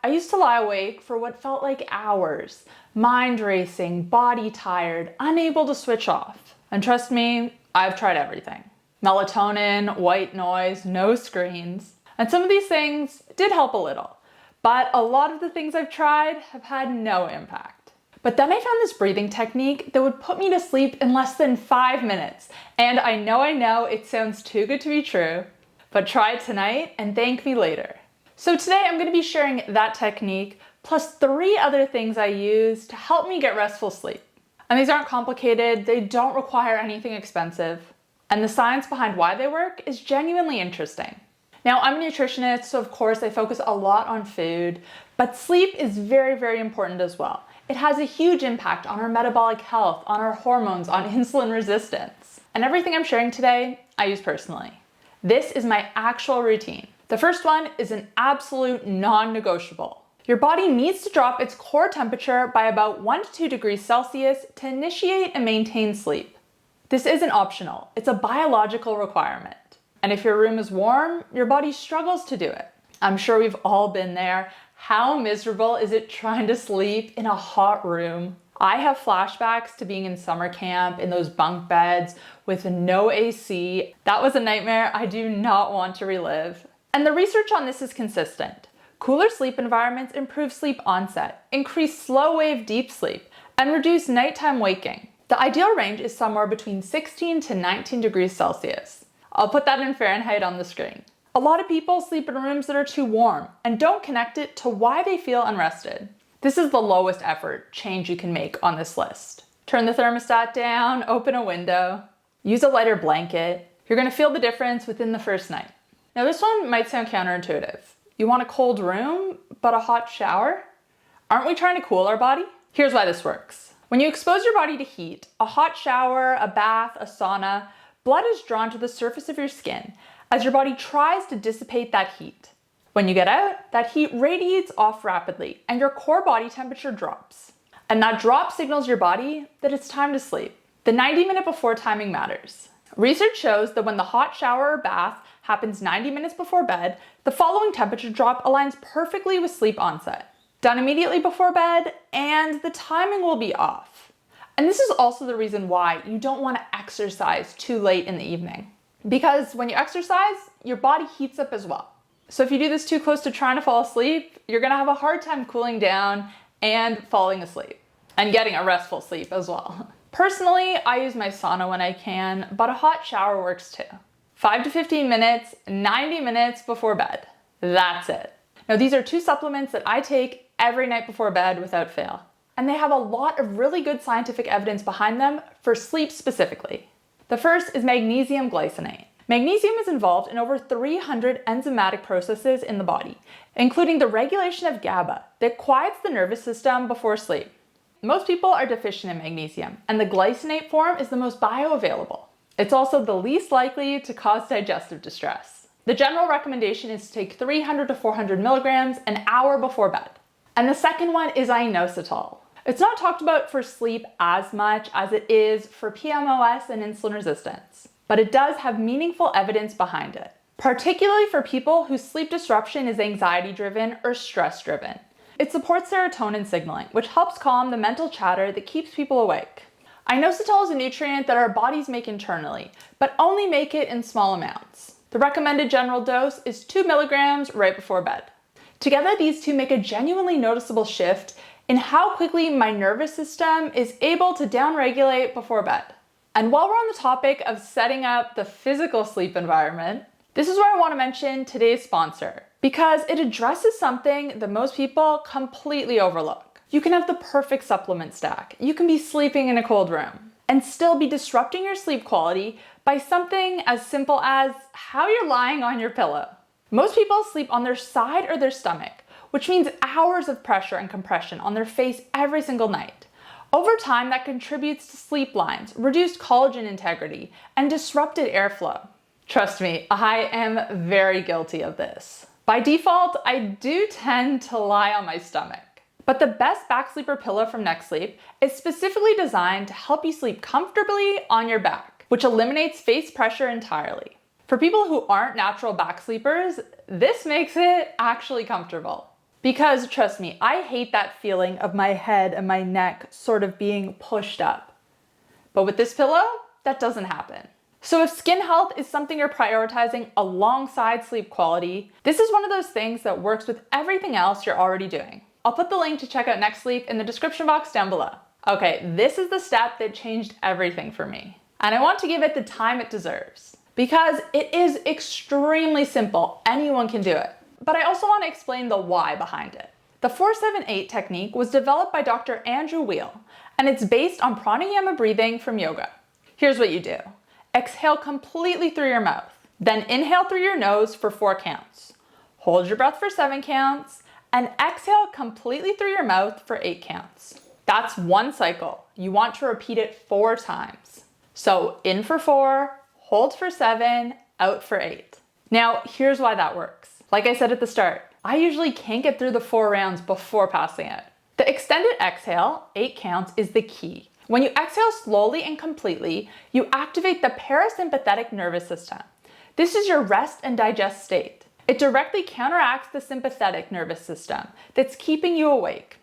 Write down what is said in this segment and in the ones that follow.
I used to lie awake for what felt like hours, mind racing, body tired, unable to switch off. And trust me, I've tried everything. Melatonin, white noise, no screens. And some of these things did help a little, but a lot of the things I've tried have had no impact. But then I found this breathing technique that would put me to sleep in less than 5 minutes. And I know it sounds too good to be true, but try it tonight and thank me later. So today I'm going to be sharing that technique plus 3 other things I use to help me get restful sleep. And these aren't complicated, they don't require anything expensive, and the science behind why they work is genuinely interesting. Now, I'm a nutritionist, so of course I focus a lot on food, but sleep is very important as well. It has a huge impact on our metabolic health, on our hormones, on insulin resistance. And everything I'm sharing today, I use personally. This is my actual routine. The first one is an absolute non-negotiable. Your body needs to drop its core temperature by about 1 to 2 degrees Celsius to initiate and maintain sleep. This isn't optional, it's a biological requirement. And if your room is warm, your body struggles to do it. I'm sure we've all been there. How miserable is it trying to sleep in a hot room? I have flashbacks to being in summer camp in those bunk beds with no AC. That was a nightmare I do not want to relive. And the research on this is consistent. Cooler sleep environments improve sleep onset, increase slow wave deep sleep, and reduce nighttime waking. The ideal range is somewhere between 16 to 19 degrees Celsius. I'll put that in Fahrenheit on the screen. A lot of people sleep in rooms that are too warm and don't connect it to why they feel unrested. This is the lowest effort change you can make on this list. Turn the thermostat down, open a window, use a lighter blanket. You're gonna feel the difference within the first night. Now this one might sound counterintuitive. You want a cold room, but a hot shower? Aren't we trying to cool our body? Here's why this works. When you expose your body to heat, a hot shower, a bath, a sauna, blood is drawn to the surface of your skin as your body tries to dissipate that heat. When you get out, that heat radiates off rapidly and your core body temperature drops. And that drop signals your body that it's time to sleep. The 90-minute before timing matters. Research shows that when the hot shower or bath happens 90 minutes before bed, the following temperature drop aligns perfectly with sleep onset. Done immediately before bed, and the timing will be off. And this is also the reason why you don't want to exercise too late in the evening. Because when you exercise, your body heats up as well. So if you do this too close to trying to fall asleep, you're gonna have a hard time cooling down and falling asleep. And getting a restful sleep as well. Personally, I use my sauna when I can, but a hot shower works too. 5 to 15 minutes, 90 minutes before bed. That's it. Now these are 2 supplements that I take every night before bed without fail. And they have a lot of really good scientific evidence behind them for sleep specifically. The first is magnesium glycinate. Magnesium is involved in over 300 enzymatic processes in the body, including the regulation of GABA that quiets the nervous system before sleep. Most people are deficient in magnesium, and the glycinate form is the most bioavailable. It's also the least likely to cause digestive distress. The general recommendation is to take 300 to 400 milligrams an hour before bed. And the second one is inositol. It's not talked about for sleep as much as it is for PMOS and insulin resistance, but it does have meaningful evidence behind it, particularly for people whose sleep disruption is anxiety-driven or stress-driven. It supports serotonin signaling, which helps calm the mental chatter that keeps people awake. Inositol is a nutrient that our bodies make internally, but only make it in small amounts. The recommended general dose is 2 milligrams right before bed. Together, these 2 make a genuinely noticeable shift in how quickly my nervous system is able to downregulate before bed. And while we're on the topic of setting up the physical sleep environment, this is where I want to mention today's sponsor, because it addresses something that most people completely overlook. You can have the perfect supplement stack. You can be sleeping in a cold room and still be disrupting your sleep quality by something as simple as how you're lying on your pillow. Most people sleep on their side or their stomach, which means hours of pressure and compression on their face every single night. Over time, that contributes to sleep lines, reduced collagen integrity, and disrupted airflow. Trust me, I am very guilty of this. By default, I do tend to lie on my stomach. But the best back sleeper pillow from NextSleep is specifically designed to help you sleep comfortably on your back, which eliminates face pressure entirely. For people who aren't natural back sleepers, this makes it actually comfortable. Because trust me, I hate that feeling of my head and my neck sort of being pushed up. But with this pillow, that doesn't happen. So if skin health is something you're prioritizing alongside sleep quality, this is one of those things that works with everything else you're already doing. I'll put the link to check out Next Sleep in the description box down below. Okay, this is the step that changed everything for me. And I want to give it the time it deserves. Because it is extremely simple, anyone can do it. But I also want to explain the why behind it. The 4-7-8 technique was developed by Dr. Andrew Weil, and it's based on pranayama breathing from yoga. Here's what you do. Exhale completely through your mouth, then inhale through your nose for 4 counts. Hold your breath for 7 counts, and exhale completely through your mouth for 8 counts. That's one cycle. You want to repeat it 4 times. So in for 4, hold for 7, out for 8. Now, here's why that works. Like I said at the start, I usually can't get through the 4 rounds before passing out. The extended exhale, 8 counts, is the key. When you exhale slowly and completely, you activate the parasympathetic nervous system. This is your rest and digest state. It directly counteracts the sympathetic nervous system that's keeping you awake.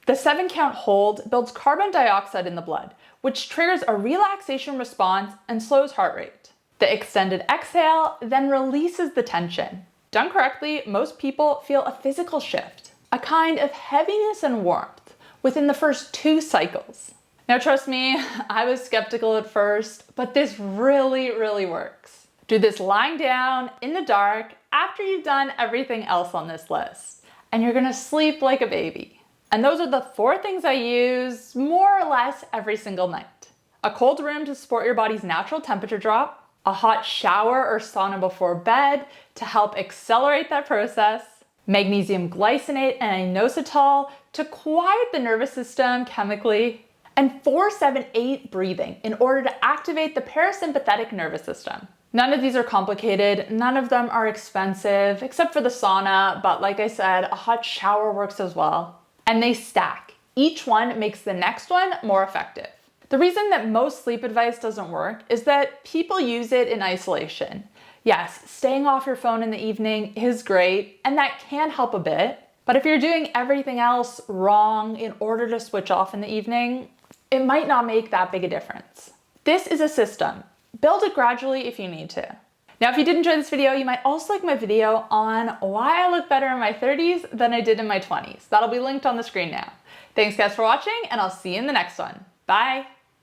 The 7-count hold builds carbon dioxide in the blood, which triggers a relaxation response and slows heart rate. The extended exhale then releases the tension. Done correctly, most people feel a physical shift, a kind of heaviness and warmth within the first 2 cycles. Now trust me, I was skeptical at first, but this really works. Do this lying down in the dark after you've done everything else on this list, and you're gonna sleep like a baby. And those are the 4 things I use more or less every single night. A cold room to support your body's natural temperature drop, a hot shower or sauna before bed to help accelerate that process, magnesium glycinate and inositol to quiet the nervous system chemically, and 4-7-8 breathing in order to activate the parasympathetic nervous system. None of these are complicated, none of them are expensive, except for the sauna, but like I said, a hot shower works as well. And they stack. Each one makes the next one more effective. The reason that most sleep advice doesn't work is that people use it in isolation. Yes, staying off your phone in the evening is great, and that can help a bit, but if you're doing everything else wrong in order to switch off in the evening, it might not make that big a difference. This is a system. Build it gradually if you need to. Now, if you did enjoy this video, you might also like my video on why I look better in my 30s than I did in my 20s. That'll be linked on the screen now. Thanks guys for watching, and I'll see you in the next one. Bye.